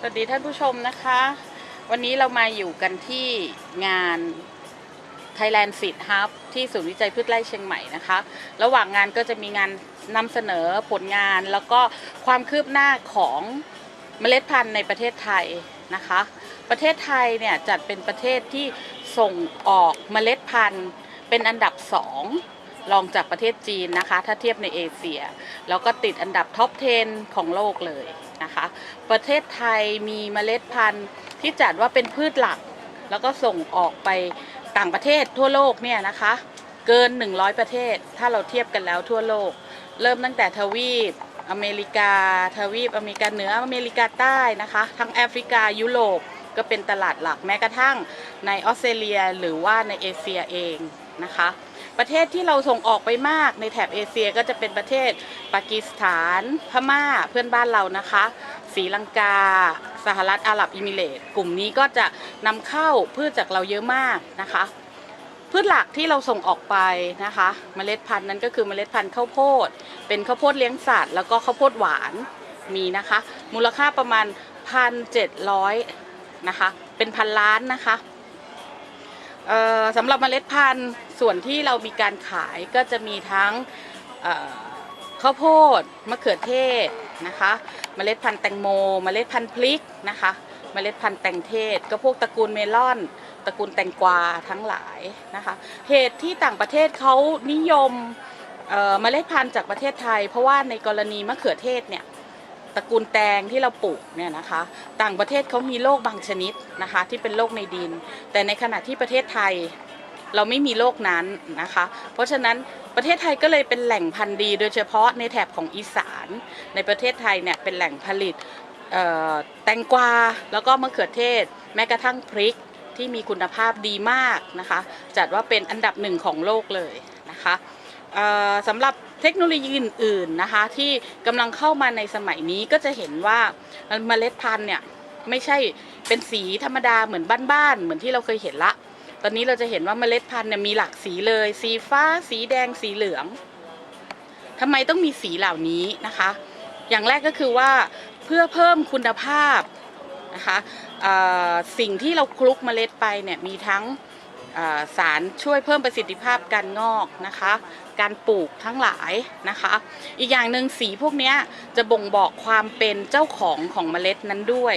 สวัสดีท่านผู้ชมนะคะ วันนี้เรามาอยู่กันที่งาน Thailand Seed Hub ที่ศูนย์วิจัยพืชไร่เชียงใหม่นะคะระหว่างงานก็จะมีงานนำเสนอผลงานแล้วก็ความคืบหน้าของเมล็ดพันธุ์ในประเทศไทยนะคะประเทศไทยเนี่ยจัดเป็นประเทศที่ส่งออกเมล็ดพันธุ์เป็นอันดับ2รองจากประเทศจีนนะคะถ้าเทียบในเอเชียแล้วก็ติดอันดับท็อป 10 ของโลกเลยนะคะประเทศไทยมีเมล็ดพันธุ์ที่จัดว่าเป็นพืชหลักแล้วก็ส่งออกไปต่างประเทศทั่วโลกเนี่ยนะคะเกิน100ประเทศถ้าเราเทียบกันแล้วทั่วโลกเริ่มตั้งแต่ทวีปอเมริกาทวีปอเมริกาเหนืออเมริกาใต้นะคะทั้งแอฟริกายุโรปก็เป็นตลาดหลักแม้กระทั่งในออสเตรเลียหรือว่าในเอเชียเองนะคะประเทศที่เราส่งออกไปมากในแถบเอเชียก็จะเป็นประเทศปากีสถานพม่าเพื่อนบ้านเรานะคะศรีลังกาสหรัฐอาหรับเอมิเรตส์กลุ่มนี้ก็จะนำเข้าพืชจากเราเยอะมากนะคะพืชหลักที่เราส่งออกไปนะคะเมล็ดพันธุ์นั้นก็คือเมล็ดพันธุ์ข้าวโพดเป็นข้าวโพดเลี้ยงสัตว์แล้วก็ข้าวโพดหวานมีนะคะมูลค่าประมาณ 1,700 นะคะเป็นพันล้านนะคะสำหรับเมล็ดพันธุ์ส่วนที่เรามีการขายก็จะมีทั้งข้าวโพดมะเขือเทศนะคะเมล็ดพันธุ์แตงโมเมล็ดพันธุ์พริกนะคะเมล็ดพันธุ์แตงเทศก็พวกตระกูลเมลอนตระกูลแตงกวาทั้งหลายนะคะเหตุที่ต่างประเทศเขานิยมเมล็ดพันธุ์จากประเทศไทยเพราะว่าในกรณีมะเขือเทศเนี่ยตระกูลแตงที่เราปลูกเนี่ยนะคะต่างประเทศเขามีโรคบางชนิดนะคะที่เป็นโรคในดินแต่ในขณะที่ประเทศไทยเราไม่มีโรคนั้นนะคะเพราะฉะนั้นประเทศไทยก็เลยเป็นแหล่งพันธุ์ดีโดยเฉพาะในแถบของอีสานในประเทศไทยเนี่ยเป็นแหล่งผลิตแตงกวาแล้วก็มะเขือเทศแม้กระทั่งพริกที่มีคุณภาพดีมากนะคะจัดว่าเป็นอันดับ1ของโลกเลยนะคะสำหรับเทคโนโลยีอื่นๆนะคะที่กำลังเข้ามาในสมัยนี้ก็จะเห็นว่าเมล็ดพันธุ์เนี่ยไม่ใช่เป็นสีธรรมดาเหมือนบ้านๆเหมือนที่เราเคยเห็นละตอนนี้เราจะเห็นว่าเมล็ดพันธุ์เนี่ยมีหลากสีเลยสีฟ้าสีแดงสีเหลืองทำไมต้องมีสีเหล่านี้นะคะอย่างแรกก็คือว่าเพื่อเพิ่มคุณภาพนะคะสิ่งที่เราคลุกเมล็ดไปเนี่ยมีทั้งสารช่วยเพิ่มประสิทธิภาพการงอกนะคะการปลูกทั้งหลายนะคะอีกอย่างหนึ่งสีพวกนี้จะบ่งบอกความเป็นเจ้าของเมล็ดนั้นด้วย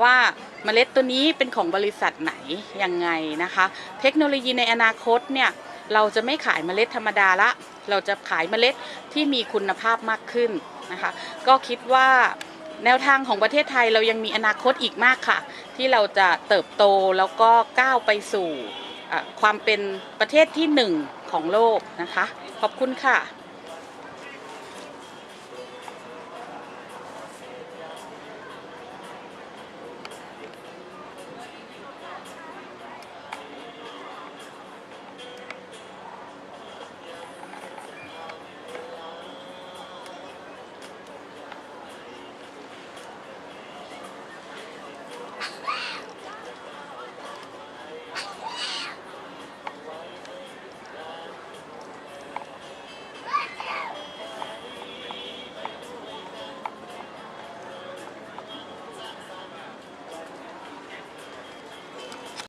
ว่าเมล็ดตัวนี้เป็นของบริษัทไหนยังไงนะคะเทคโนโลยีในอนาคตเนี่ยเราจะไม่ขายเมล็ดธรรมดาละเราจะขายเมล็ดที่มีคุณภาพมากขึ้นนะคะก็คิดว่าแนวทางของประเทศไทยเรายังมีอนาคตอีกมากค่ะที่เราจะเติบโตแล้วก็ก้าวไปสู่ความเป็นประเทศที่1ของโลกนะคะขอบคุณค่ะ